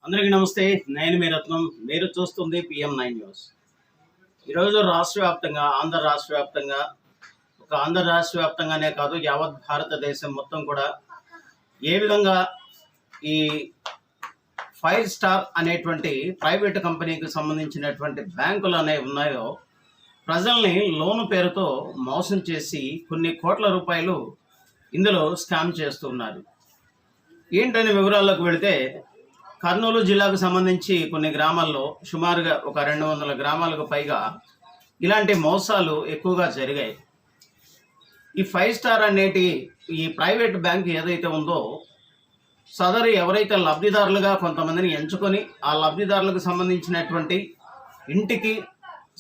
అందరికీ నమస్తే. నేను మీ రత్నం. మీరు చూస్తుంది PM9 న్యూస్. ఈరోజు రాష్ట్ర వ్యాప్తంగా ఆంధ్ర రాష్ట్ర వ్యాప్తంగానే కాదు, యావత్ భారతదేశం మొత్తం కూడా ఏ విధంగా ఈ 5 స్టార్ అనేటువంటి ప్రైవేట్ కంపెనీకి సంబంధించినటువంటి బ్యాంకులు అనేవి ఉన్నాయో ప్రజల్ని లోను పేరుతో మోసం చేసి కొన్ని కోట్ల రూపాయలు ఇందులో స్కామ్ చేస్తున్నారు. ఏంటనే వివరాల్లోకి వెళితే, కర్నూలు జిల్లాకు సంబంధించి కొన్ని గ్రామాల్లో సుమారుగా ఒక 200 గ్రామాలకు పైగా ఇలాంటి మోసాలు ఎక్కువగా జరిగాయి. ఈ 5 స్టార్ అనేటి ఈ ప్రైవేట్ బ్యాంక్ ఏదైతే ఉందో, సదరు ఎవరైతే లబ్ధిదారులుగా కొంతమందిని ఎంచుకొని ఆ లబ్ధిదారులకు సంబంధించినటువంటి ఇంటికి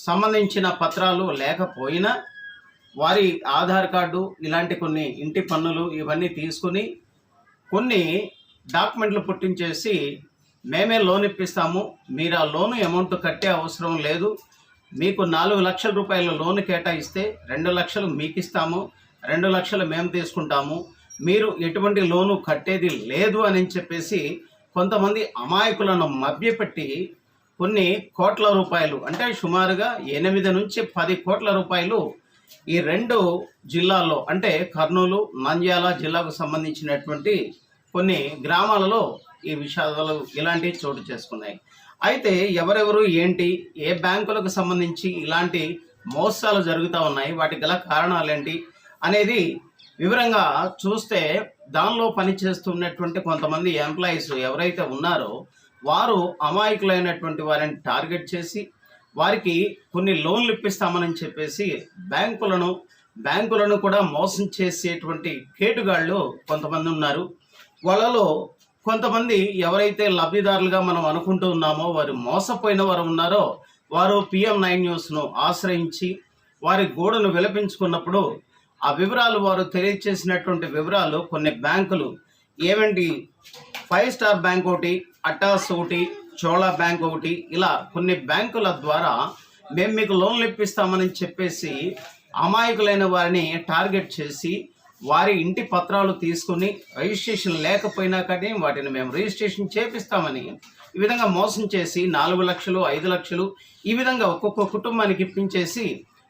సంబంధించిన పత్రాలు లేకపోయినా వారి ఆధార్ కార్డు ఇలాంటి కొన్ని ఇంటి పన్నులు ఇవన్నీ తీసుకుని కొన్ని డాక్యుమెంట్లు పుట్టించేసి మేమే లోన్ ఇప్పిస్తాము, మీరు ఆ లోను అమౌంట్ కట్టే అవసరం లేదు, మీకు 4 లక్షల రూపాయల లోన్ కేటాయిస్తే 2 లక్షలు మీకు ఇస్తాము, 2 లక్షలు మేము తీసుకుంటాము, మీరు ఎటువంటి లోను కట్టేది లేదు అని చెప్పేసి కొంతమంది అమాయకులను మభ్యపెట్టి కొన్ని కోట్ల రూపాయలు, అంటే సుమారుగా 8 నుంచి 10 కోట్ల రూపాయలు ఈ 2 జిల్లాల్లో, అంటే కర్నూలు, నంద్యాల జిల్లాకు సంబంధించినటువంటి కొన్ని గ్రామాలలో ఈ విషయాలు ఇలాంటివి చోటు చేసుకున్నాయి. అయితే ఎవరెవరు ఏంటి, ఏ బ్యాంకులకు సంబంధించి ఇలాంటి మోసాలు జరుగుతూ ఉన్నాయి, వాటికి గల కారణాలు ఏంటి అనేది వివరంగా చూస్తే, దానిలో పనిచేస్తున్నటువంటి కొంతమంది ఎంప్లాయీస్ ఎవరైతే ఉన్నారో వారు అమాయకులైనటువంటి వారిని టార్గెట్ చేసి వారికి కొన్ని లోన్లు ఇప్పిస్తామని చెప్పేసి బ్యాంకులను కూడా మోసం చేసేటువంటి కేటుగాళ్ళు కొంతమంది ఉన్నారు. వాళ్ళలో కొంతమంది ఎవరైతే లబ్ధిదారులుగా మనం అనుకుంటూ ఉన్నామో వారు మోసపోయిన వారు ఉన్నారో వారు PM9 న్యూస్ను ఆశ్రయించి వారి గోడను విలపించుకున్నప్పుడు ఆ వివరాలు, వారు తెలియచేసినటువంటి వివరాలు, కొన్ని బ్యాంకులు ఏవంటి 5 స్టార్ బ్యాంక్ ఒకటి, అటాస్ ఒకటి, చోళా బ్యాంక్ ఒకటి, ఇలా కొన్ని బ్యాంకుల ద్వారా మేము మీకు లోన్లు ఇప్పిస్తామని చెప్పేసి అమాయకులైన వారిని టార్గెట్ చేసి వారి ఇంటి పత్రాలు తీసుకుని రిజిస్ట్రేషన్ లేకపోయినా కానీ వాటిని మేము రిజిస్ట్రేషన్ చేపిస్తామని ఈ విధంగా మోసం చేసి 4 లక్షలు 5 లక్షలు ఈ విధంగా ఒక్కొక్క కుటుంబానికి ఇప్పించేసి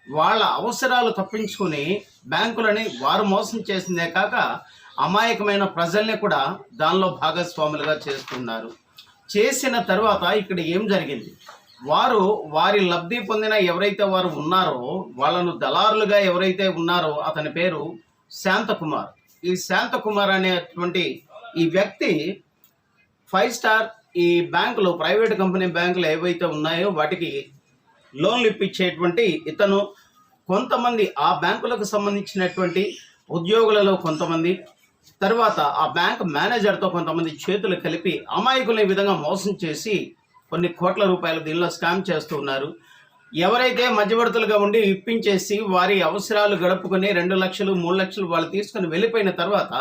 వాళ్ళ అవసరాలు తప్పించుకుని బ్యాంకులని వారు మోసం చేసిందే కాక అమాయకమైన ప్రజల్ని కూడా దానిలో భాగస్వాములుగా చేస్తున్నారు. చేసిన తర్వాత ఇక్కడ ఏం జరిగింది, వారి లబ్ధి పొందిన ఎవరైతే వారు ఉన్నారో వాళ్ళను దళారులుగా ఎవరైతే ఉన్నారో అతని పేరు శాంతకుమార్. ఈ శాంతకుమార్ అనేటువంటి ఈ వ్యక్తి 5 స్టార్ ఈ బ్యాంకులు, ప్రైవేట్ కంపెనీ బ్యాంకులు ఏవైతే ఉన్నాయో వాటికి లోన్లు ఇప్పించేటువంటి ఇతను కొంతమంది ఆ బ్యాంకులకు సంబంధించినటువంటి ఉద్యోగులలో కొంతమంది, తర్వాత ఆ బ్యాంక్ మేనేజర్తో కొంతమంది చేతులు కలిపి అమాయకులు ఈ విధంగా మోసం చేసి కొన్ని కోట్ల రూపాయలు దీనిలో స్కామ్ చేస్తూ ఉన్నారు. ఎవరైతే మధ్యవర్తులుగా ఉండి ఇప్పించేసి వారి అవసరాలు గడుపుకొని 2 లక్షలు 3 లక్షలు వాళ్ళు తీసుకొని వెళ్ళిపోయిన తర్వాత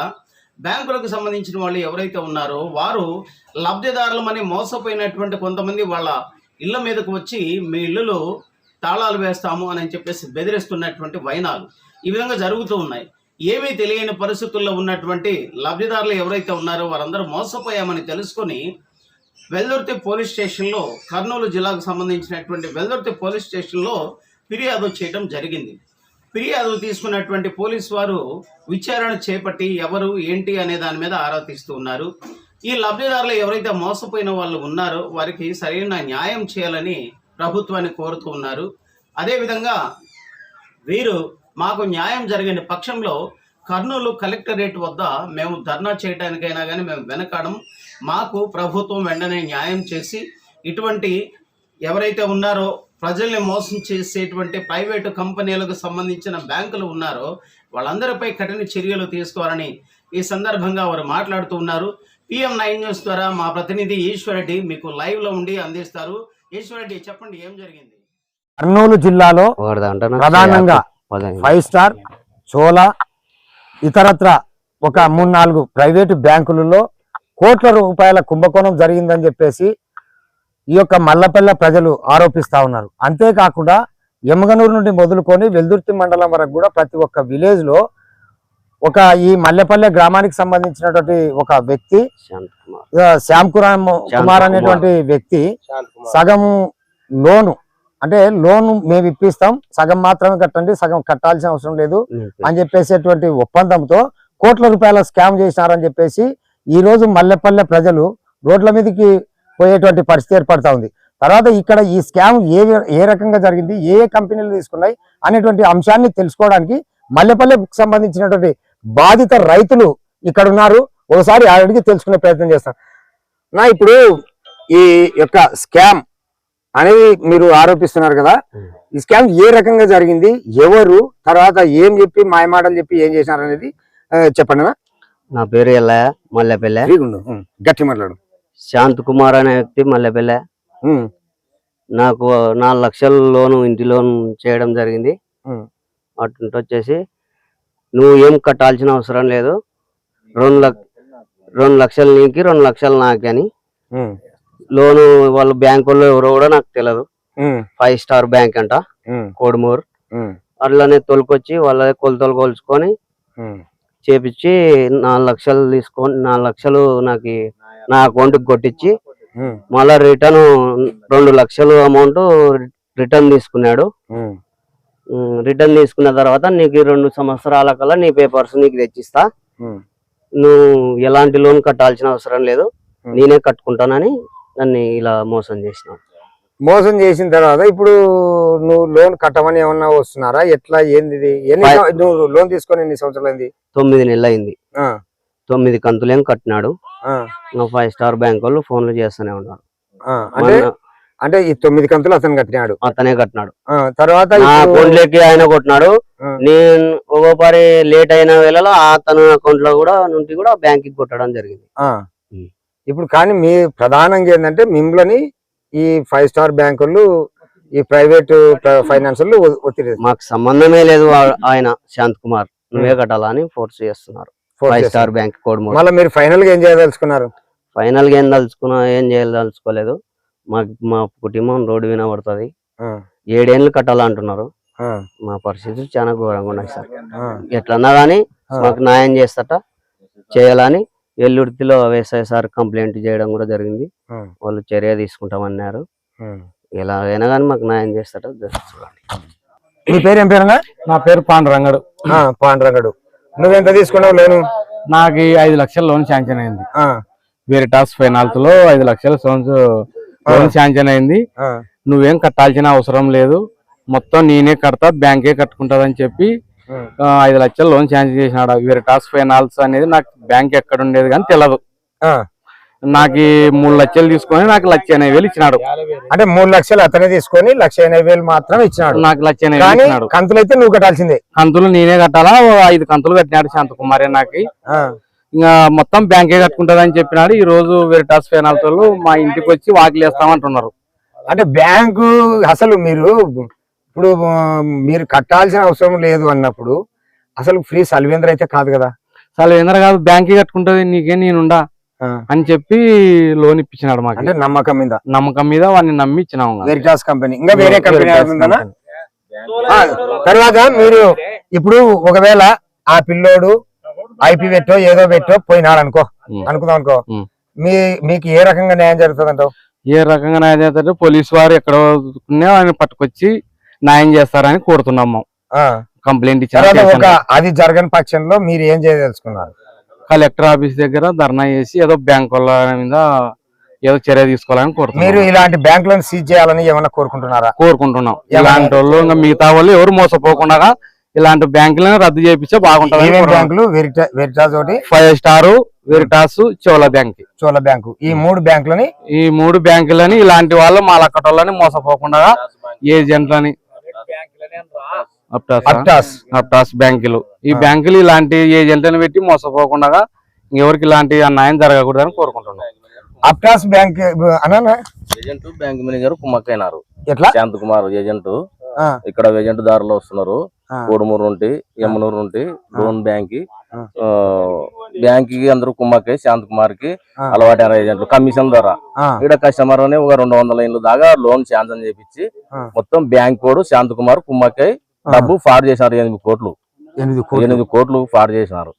బ్యాంకులకు సంబంధించిన వాళ్ళు ఎవరైతే ఉన్నారో వారు లబ్ధిదారులమని మోసపోయినటువంటి కొంతమంది వాళ్ళ ఇళ్ళ మీదకు వచ్చి మీ ఇళ్ళలో తాళాలు వేస్తాము అని చెప్పేసి బెదిరిస్తున్నటువంటి వైనాలు ఈ విధంగా జరుగుతూ ఉన్నాయి. ఏమీ తెలియని పరిస్థితుల్లో ఉన్నటువంటి లబ్ధిదారులు ఎవరైతే ఉన్నారో వారందరూ మోసపోయామని తెలుసుకొని వెల్దుర్తి పోలీస్ స్టేషన్లో, కర్నూలు జిల్లాకు సంబంధించినటువంటి వెల్దుర్తి పోలీస్ స్టేషన్లో ఫిర్యాదు చేయడం జరిగింది. ఫిర్యాదు తీసుకున్నటువంటి పోలీసు వారు విచారణ చేపట్టి ఎవరు ఏంటి అనే దాని మీద ఆరా తీస్తూ ఉన్నారు. ఈ లబ్ధిదారులు ఎవరైతే మోసపోయిన వాళ్ళు ఉన్నారో వారికి సరైన న్యాయం చేయాలని ప్రభుత్వాన్ని కోరుతూ ఉన్నారు. అదేవిధంగా వీరు మాకు న్యాయం జరిగిన పక్షంలో కర్నూలు కలెక్టరేట్ వద్ద మేము ధర్నా చేయడానికైనా కానీ మేము వెనకాడం, మాకు ప్రభుత్వం వెంటనే న్యాయం చేసి ఇటువంటి ఎవరైతే ఉన్నారో ప్రజల్ని మోసం చేసేటువంటి ప్రైవేటు కంపెనీలకు సంబంధించిన బ్యాంకులు ఉన్నారో వాళ్ళందరిపై కఠిన చర్యలు తీసుకోవాలని ఈ సందర్భంగా వారు మాట్లాడుతూ ఉన్నారు. PM9 న్యూస్ ద్వారా మా ప్రతినిధి ఈశ్వరెడ్డి మీకు లైవ్లో ఉండి అందిస్తారు. ఈశ్వరెడ్డి, చెప్పండి, ఏం జరిగింది? కర్నూలు జిల్లాలో ప్రధానంగా 5 స్టార్, చోళా, ఇతరత్ర ఒక 3-4 ప్రైవేటు బ్యాంకులలో కోట్ల రూపాయల కుంభకోణం జరిగిందని చెప్పేసి ఈ యొక్క మల్లపల్లె ప్రజలు ఆరోపిస్తా ఉన్నారు. అంతేకాకుండా యమగనూరు నుండి మొదలుకొని వెల్దుర్తి మండలం వరకు కూడా ప్రతి ఒక్క విలేజ్ లో ఒక ఈ మల్లెపల్లె గ్రామానికి సంబంధించినటువంటి ఒక వ్యక్తి శ్యామ్ కుమార్ అనేటువంటి వ్యక్తి సగం లోను అంటే లోన్ మేము ఇప్పిస్తాం, సగం మాత్రమే కట్టండి, సగం కట్టాల్సిన అవసరం లేదు అని చెప్పేసేటువంటి ఒప్పందంతో కోట్ల రూపాయల స్కామ్ చేసినారని చెప్పేసి ఈ రోజు మల్లెపల్లె ప్రజలు రోడ్ల మీదకి పోయేటువంటి పరిస్థితి ఏర్పడతా ఉంది. తర్వాత ఇక్కడ ఈ స్కామ్ ఏ రకంగా జరిగింది, ఏ కంపెనీలు తీసుకున్నాయి అనేటువంటి అంశాన్ని తెలుసుకోవడానికి మల్లెపల్లెకి సంబంధించినటువంటి బాధిత రైతులు ఇక్కడ ఉన్నారు. ఒకసారి అడిగి తెలుసుకునే ప్రయత్నం చేస్తాం. నా ఇప్పుడు ఈ యొక్క స్కామ్ అనేది మీరు ఆరోపిస్తున్నారు కదా, ఈ స్కామ్ ఏ రకంగా జరిగింది, ఎవరు, తర్వాత ఏం చెప్పి మాయమాటలు చెప్పి ఏం చేసినారు అనేది చెప్పండి. నా పేరు ఎల్లయ్య, మల్లెపల్లె. గట్టి మాట్లాడు. శాంత్ కుమార్ అనే వ్యక్తి, మల్లెపల్లె. నాకు 4 లక్షల లోను, ఇంటి లోన్ చేయడం జరిగింది. అటు వచ్చేసి నువ్వు ఏం కట్టాల్సిన అవసరం లేదు, 2 లక్షలు నీకు 2 లక్షలు నాకి అని లోను. వాళ్ళు బ్యాంకు వాళ్ళు ఎవరో కూడా నాకు తెలియదు. 5 స్టార్ బ్యాంక్ అంట, కోడుమూరు. అట్లానే తొలికొచ్చి వాళ్ళ కొలతలు కొలుచుకొని చేపించి 4 లక్షలు తీసుకొని 4 లక్షలు నాకు నా అకౌంట్కి కొట్టించి మళ్ళా రిటర్న్ 2 లక్షలు అమౌంట్ రిటర్న్ తీసుకున్నాడు. రిటర్న్ తీసుకున్న తర్వాత నీకు 2 సంవత్సరాల కల్లా నీ పేపర్స్ నీకు తెచ్చిస్తా, నువ్వు ఎలాంటి లోన్ కట్టాల్సిన అవసరం లేదు, నేనే కట్టుకుంటానని నన్ను ఇలా మోసం చేసినావు. మోసం చేసిన తర్వాత ఇప్పుడు నువ్వు లోన్ కట్టమని ఏమన్నా వస్తున్నారా, ఎట్లా, ఏంది? నువ్వు లోన్ తీసుకొని ఎన్ని సంవత్సరాలు అయింది? 9 నెలలు అయింది. 9 కంతులేం కట్టినాడు. 5 స్టార్ బ్యాంక్ వాళ్ళు ఫోన్లు చేస్తూనే ఉన్నారు. అంటే ఈ 9 కంతులు అతను కట్టినాడు, అతనే కట్టినాడు. తర్వాత అకౌంట్లోకి ఆయన కొట్టినాడు. నేను ఒక్కోసారి లేట్ అయిన వేళలో అతను అకౌంట్ లో కూడా నుండి కూడా బ్యాంక్ కి కొట్టడం జరిగింది. ఇప్పుడు కానీ మీ ప్రధానంగా ఏంటంటే మిమ్మల్ని ఈ 5 స్టార్ బ్యాంకులు, ఈ ప్రైవేట్ ఫైనాన్స్ ఒత్తిడి, మాకు సంబంధమే లేదు. ఆయన శాంత్ కుమార్ నువ్వే కట్టాలా అని ఫోర్స్ చేస్తున్నారు. 5 స్టార్ బ్యాంక్ కోడ్. మళ్ళీ మీరు ఫైనల్ గా ఏం చేయదలుచుకున్నారు? ఫైనల్ గా ఏం చేయదలుచుకోలేదు. మా కుటుంబం రోడ్డు వినబడుతుంది, 7 ఏళ్ళు కట్టాలంటున్నారు. మా పరిస్థితులు చాలా ఘోరంగా ఉన్నాయి సార్. ఎట్లన్నా కానీ మాకు న్యాయం చేయాలని ఎల్లుర్తిలో వ్యవసాయ సార్ కంప్లైంట్ చేయడం కూడా జరిగింది. వాళ్ళు చర్య తీసుకుంటామన్నారు. ఎలాగైనా కానీ మాకు న్యాయం చేస్తాట చూడండి. మీ పేరు ఏం పేరు? నా పేరు పాండురంగడు. పాండురంగడు. నువ్వెంత తీసుకున్నావు లోను? నాకు 5 లక్షల లోన్ శాంక్షన్ అయింది. వేరిటాస్ ఫైనాన్స్ లో 5 లక్షల లోన్ శాంక్షన్ అయింది. నువ్వేం కట్టాల్సిన అవసరం లేదు, మొత్తం నేనే కడతా, బ్యాంకే కట్టుకుంటదని చెప్పి 5 లక్షల లోన్ శాంక్షన్ చేసినాడు. వేరిటాస్ ఫైనాన్స్ అనేది నాకు బ్యాంక్ ఎక్కడ ఉండేది కానీ తెలియదు. నాకు 3 లక్షలు తీసుకొని నాకు 1,80,000 ఇచ్చినాడు. అంటే 3 లక్షలు అతనే తీసుకొని 1,80,000 మాత్రం ఇచ్చినాడు. నాకు 1,80,000 ఇచ్చినాడు. కంతులు అయితే నువ్వు కట్టాల్సిందే. కంతులు నేనే కట్టాలా. 5 కంతులు కట్టినాడు శాంత్ కుమారే నాకు. ఇంకా మొత్తం బ్యాంకే కట్టుకుంటదని చెప్పినాడు. ఈ రోజు వెరిటాస్ ఫైనాన్స్ వాళ్ళు మా ఇంటికి వచ్చి వాకిలేస్తామంటున్నారు. అంటే బ్యాంకు అసలు ఇప్పుడు మీరు కట్టాల్సిన అవసరం లేదు అన్నప్పుడు అసలు ఫ్రీ సల్వేంద్ర అయితే కాదు కదా? సల్వేంద్ర కాదు, బ్యాంకే కట్టుకుంటది, నీకే నేనుండా అని చెప్పి లోన్ ఇప్పించినాడు మాకు. అంటే నమ్మకం మీద వాడిని నమ్మి ఇచ్చినాము. Veritas company. ఇంకా వేరే కంపెనీ తర్వాత మీరు ఇప్పుడు ఒకవేళ ఆ పిల్లోడు ఐపీ పెట్టో ఏదో పెట్టో పోయినాడు అనుకుందాం, మీకు ఏ రకంగా న్యాయం జరుగుతుంది అంటావు? ఏ రకంగా న్యాయం చేస్తారంటే పోలీసు వారు ఎక్కడో ఆయన పట్టుకొచ్చి న్యాయం చేస్తారని కోరుతున్నాము. కంప్లైంట్ ఇచ్చారు. అది జరగని పక్షంలో మీరు ఏం చేయదలుచుకున్నారు? కలెక్టర్ ఆఫీస్ దగ్గర ధర్నా చేసి ఏదో బ్యాంక్ వాళ్ళ మీద ఏదో చర్య తీసుకోవాలని కోరుతున్నాం. మీరు ఇలాంటి బ్యాంకులను సీజ్ చేయాలని ఏమన్నా కోరుకుంటున్నారా? కోరుకుంటున్నాం. ఇలాంటి వాళ్ళు ఇంకా మిగతా వాళ్ళు ఎవరు మోసపోకుండా ఇలాంటి బ్యాంకులను రద్దు చేయించే బాగుంటుంది. బ్యాంకులు వెరిటాస్ ఒకటి, 5 స్టార్, వెరిటాస్, చోళ బ్యాంక్, ఈ 3 బ్యాంకులని ఇలాంటి వాళ్ళు మా లక్కటోళ్ళని మోసపోకుండా ఏజెంట్లని అప్టాస్ బ్యాంకులు, ఈ బ్యాంకులు ఇలాంటి ఏజెంట్లను పెట్టి మోసపోకుండా ఎవరికి ఇలాంటి అన్యాయం జరగకూడదని కోరుకుంటున్నాం. అప్టాస్ బ్యాంక్ ఏజెంట్ బ్యాంక్ మేనేజర్ కుమ్మక్కైనారు. ఎట్లా? శాంత్ కుమార్ ఏజెంట్ ఇక్కడ ఏజెంట్ దారిలో వస్తున్నారు. కోడుమూరు నుండి, యమునూరు నుండి లోన్ బ్యాంక్ కి అందరూ కుమ్మక్కై శాంత్ కుమార్ కి అలవాటైన ఏజెంట్లు కమిషన్ ద్వారా ఇక్కడ కస్టమర్ అని ఒక 200 లైన్లు దాకా లోన్ శాంక్షన్ చేపించి మొత్తం బ్యాంక్ కోడ్ శాంత్ కుమార్ కుమ్మక్కై డబ్బు ఫాడ్ చేశారు 8 కోట్లు. 8 కోట్లు ఫ్రాడ్ చేసినారు.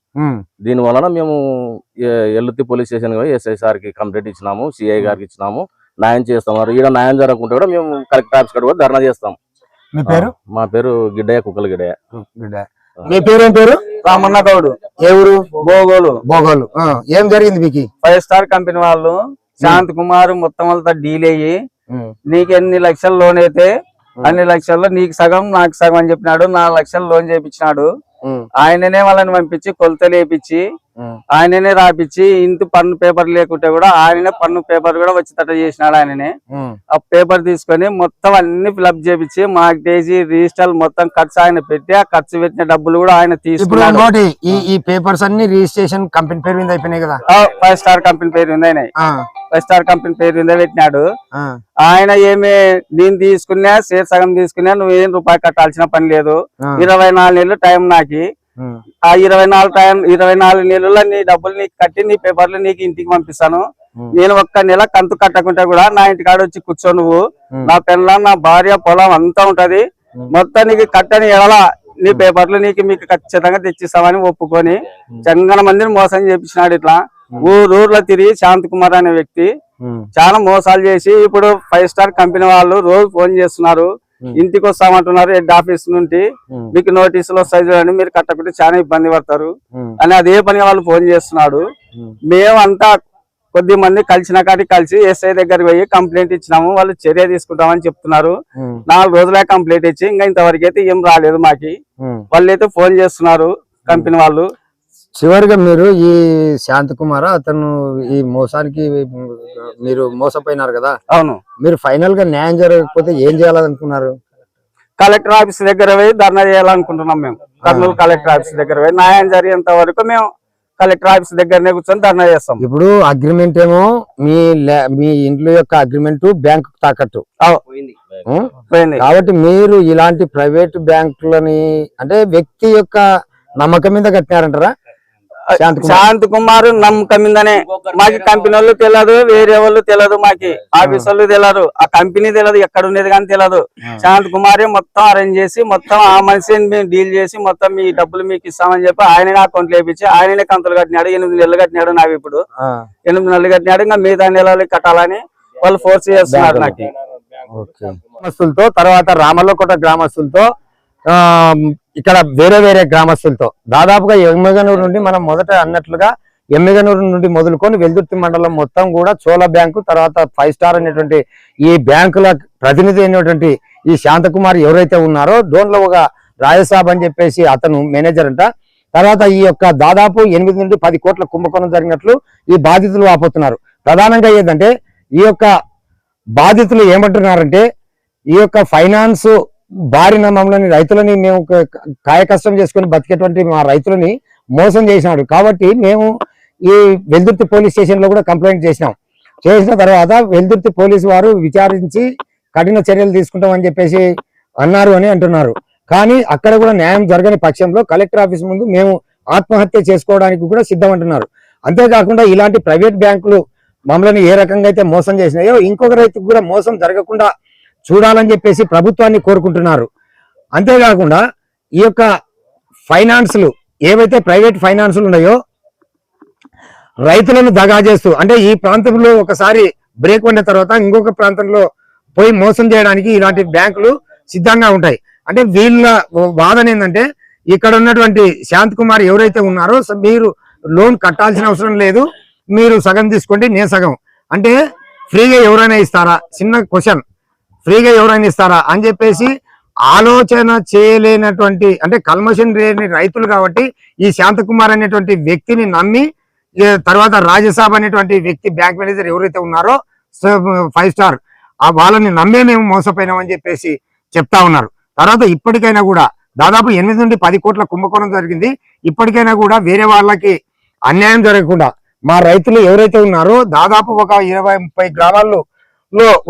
దీని వలన మేము ఎల్లుత్తి పోలీస్ స్టేషన్ ఎస్ఐ సార్ కి కంప్లైంట్ ఇచ్చినాము, సిఐ గారికి ఇచ్చినాము. న్యాయం చేస్తాం. ఈడ న్యాయం జరగకుంటే కూడా మేము కలెక్టర్ ఆఫీస్ కూడా ధర్నా చేస్తాం. మీ పేరు? మా పేరు గిడ్డయ్య, కుక్కల గిడ్డయ్య. మీ పేరు ఏం పేరు? రామన్న గౌడు. ఏ ఊరు? బోగోలు. బోగోలు. ఏం జరిగింది మీకు? 5 స్టార్ కంపెనీ వాళ్ళు శాంత్ కుమార్ మొత్తం వాళ్ళతో డీల్ అయ్యి నీకు ఎన్ని లక్షల లోన్ అయితే అన్ని లక్షల్లో నీకు సగం నాకు సగం అని చెప్పినాడు. 4 లక్షలు లోన్ చేయించినాడు. ఆయననే వాళ్ళని పంపించి కొలతలు వేయించి ఆయననే రాపిచ్చి ఇంటి పన్ను పేపర్ లేకుంటే కూడా ఆయననే పన్ను పేపర్ కూడా వచ్చేటట్టు చేసినాడు. ఆయననే ఆ పేపర్ తీసుకొని మొత్తం అన్ని ఫిలప్ చేపించి మార్కేజీ రిజిస్టర్ మొత్తం ఖర్చు ఆయన పెట్టి ఆ ఖర్చు పెట్టిన డబ్బులు కూడా ఆయన తీసుకున్నాడు. ఈ పేపర్స్ అన్ని రిజిస్ట్రేషన్ కంపెనీ పేరు మీద అయిపోయినాయి కదా? 5 స్టార్ కంపెనీ పేరు మీద అయినాయి. 5 స్టార్ కంపెనీ పేరు మీద పెట్టినాడు. ఆయన ఏమి నేను తీసుకున్నా షేర్ సగం తీసుకున్నా, నువ్వేం రూపాయి కట్టాల్సిన పని లేదు. 24 నెలలు టైం నాకి. ఆ 24 నెలల్లో నీ డబ్బులు నీకు కట్టి నీ పేపర్లు నీకు ఇంటికి పంపిస్తాను. నేను ఒక్క నెల కంతు కట్టకుంటే కూడా నా ఇంటికాడ వచ్చి కూర్చో, నువ్వు నా పెళ్ళాం నా భార్య పొలం అంతా ఉంటది, మొత్తం నీకు కట్టని ఎడల నీ పేపర్లు మీకు ఖచ్చితంగా తెచ్చిస్తామని ఒప్పుకొని చాలా మందిని మోసం చేపించినాడు. ఇట్లా ఊర్లో తిరిగి శాంత్ కుమార్ అనే వ్యక్తి చాలా మోసాలు చేసి ఇప్పుడు 5 స్టార్ కంపెనీ వాళ్ళు రోజు ఫోన్ చేస్తున్నారు, ఇంటికి వస్తామంటున్నారు హెడ్ ఆఫీస్ నుండి, మీకు నోటీసులు వస్తాయి చూడండి, మీరు కట్టకుంటే చాలా ఇబ్బంది పడతారు అని అదే పని వాళ్ళు ఫోన్ చేస్తున్నాడు. మేమంతా కొద్ది మంది కలిసిన కాడికి కలిసి ఎస్ఐ దగ్గరికి పోయి కంప్లైంట్ ఇచ్చినాము. వాళ్ళు చర్య తీసుకుంటామని చెప్తున్నారు. 4 రోజులే కంప్లైంట్ ఇచ్చి ఇంకా ఇంతవరకు అయితే ఏం రాలేదు మాకి. వాళ్ళు అయితే ఫోన్ చేస్తున్నారు కంపెనీ వాళ్ళు. చివరిగా మీరు ఈ శాంత్ కుమార్ అతను ఈ మోసానికి మీరు మోసపోయినారు కదా? అవును. మీరు ఫైనల్ గా న్యాయం జరగకపోతే ఏం చేయాలనుకున్నారు? కలెక్టర్ ఆఫీస్ దగ్గర పోయి ధర్నా చేయాలనుకుంటున్నాం. మేము కర్నూలు కలెక్టర్ ఆఫీస్ దగ్గర పోయి న్యాయం జరిగేంత వరకు మేము కలెక్టర్ ఆఫీస్ దగ్గరనే కూర్చొని ధర్నా చేస్తాం. ఇప్పుడు అగ్రిమెంట్ ఏమో మీ ఇంట్లో యొక్క అగ్రిమెంట్ బ్యాంకు తాకట్టు పోయింది కాబట్టి మీరు ఇలాంటి ప్రైవేట్ బ్యాంకులని అంటే వ్యక్తి యొక్క నమ్మకం మీద కట్టినారంటారా? శాంత్ కుమార్ నమ్మకం మీదనే. మాకు కంపెనీ వాళ్ళు తెలియదు, వేరే వాళ్ళు తెలియదు, మాకి ఆఫీస్ వాళ్ళు తెలియదు, ఆ కంపెనీ తెలియదు, ఎక్కడ ఉండేది కానీ తెలియదు. శాంత్ కుమారే మొత్తం అరేంజ్ చేసి మొత్తం ఆ మనిషిని మేము డీల్ చేసి మొత్తం మీ డబ్బులు మీకు ఇస్తామని చెప్పి ఆయననే అకౌంట్ లేపించి ఆయననే కంతులు కట్టినాడు. 8 నెలలు కట్టినాడు. నాకు ఇప్పుడు 8 నెలలు కట్టినాడు. ఇంకా మిగతా నెలలు కట్టాలని వాళ్ళు ఫోర్స్ చేస్తున్నారు నాకు. గ్రామస్తులతో తర్వాత రామల్లకోట గ్రామస్తులతో ఇక్కడ వేరే వేరే గ్రామస్తులతో దాదాపుగా ఎమ్మిగనూరు నుండి మనం మొదట అన్నట్లుగా ఎమ్మిగనూరు నుండి మొదలుకొని వెల్దుర్తి మండలం మొత్తం కూడా చోళ బ్యాంకు తర్వాత 5 స్టార్ అనేటువంటి ఈ బ్యాంకుల ప్రతినిధి అయినటువంటి ఈ శాంతకుమార్ ఎవరైతే ఉన్నారో డోన్లో ఒక రాజసాబ్ అని చెప్పేసి అతను మేనేజర్ అంట. తర్వాత ఈ యొక్క దాదాపు 8 నుండి 10 కోట్ల కుంభకోణం జరిగినట్లు ఈ బాధితులు వాపోతున్నారు. ప్రధానంగా ఏంటంటే ఈ యొక్క బాధితులు ఏమంటున్నారంటే ఈ యొక్క ఫైనాన్స్ బారిన మమ్మల్ని రైతులని మేము కాయకష్టం చేసుకుని బతికేటువంటి మా రైతులని మోసం చేసినాడు. కాబట్టి మేము ఈ వెల్దుర్తి పోలీస్ స్టేషన్ లో కూడా కంప్లైంట్ చేసిన తర్వాత వెల్దుర్తి పోలీసు వారు విచారించి కఠిన చర్యలు తీసుకుంటామని చెప్పేసి అన్నారు అని అంటున్నారు. కానీ అక్కడ కూడా న్యాయం జరగని పక్షంలో కలెక్టర్ ఆఫీస్ ముందు మేము ఆత్మహత్య చేసుకోవడానికి కూడా సిద్ధం అంటున్నారు. అంతేకాకుండా ఇలాంటి ప్రైవేట్ బ్యాంకులు మమ్మల్ని ఏ రకంగా అయితే మోసం చేసినాయో ఇంకొక రైతుకు కూడా మోసం జరగకుండా చూడాలని చెప్పేసి ప్రభుత్వాన్ని కోరుకుంటున్నారు. అంతేకాకుండా ఈ యొక్క ఫైనాన్సులు ఏవైతే ప్రైవేట్ ఫైనాన్సులు ఉన్నాయో రైతులను దగా చేస్తూ అంటే ఈ ప్రాంతంలో ఒకసారి బ్రేక్ పడిన తర్వాత ఇంకొక ప్రాంతంలో పోయి మోసం చేయడానికి ఇలాంటి బ్యాంకులు సిద్ధంగా ఉంటాయి. అంటే వీళ్ళ వాదన ఏంటంటే ఇక్కడ ఉన్నటువంటి శాంత్ కుమార్ ఎవరైతే ఉన్నారో మీరు లోన్ కట్టాల్సిన అవసరం లేదు, మీరు సగం తీసుకోండి నేను సగం అంటే ఫ్రీగా ఎవరైనా ఇస్తారా? చిన్న క్వశ్చన్, ఫ్రీగా ఎవరైనా ఇస్తారా అని చెప్పేసి ఆలోచన చేయలేనటువంటి అంటే కల్మషన్ లేని రైతులు కాబట్టి ఈ శాంతకుమార్ అనేటువంటి వ్యక్తిని నమ్మి తర్వాత రాజసాబ్ అనేటువంటి వ్యక్తి బ్యాంక్ మేనేజర్ ఎవరైతే ఉన్నారో 5 స్టార్ వాళ్ళని నమ్మే మేము మోసపోయినామని చెప్పేసి చెప్తా ఉన్నారు. తర్వాత ఇప్పటికైనా కూడా దాదాపు 8 నుండి 10 కోట్ల కుంభకోణం జరిగింది. ఇప్పటికైనా కూడా వేరే వాళ్ళకి అన్యాయం జరగకుండా మా రైతులు ఎవరైతే ఉన్నారో దాదాపు ఒక 20-30 గ్రామాల్లో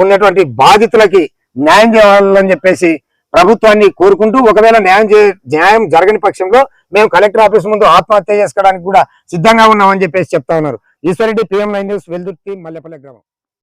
ఉన్నటువంటి బాధితులకి న్యాయం చేయాలని చెప్పేసి ప్రభుత్వాన్ని కోరుకుంటూ ఒకవేళ న్యాయం జరగని పక్షంలో మేము కలెక్టర్ ఆఫీస్ ముందు ఆత్మహత్య చేసుకోవడానికి కూడా సిద్ధంగా ఉన్నామని చెప్పేసి చెప్తా ఉన్నారు. ఈశ్వరెడ్డి, PM9 న్యూస్, వెల్దుర్తి, మల్లెపల్లి గ్రామం.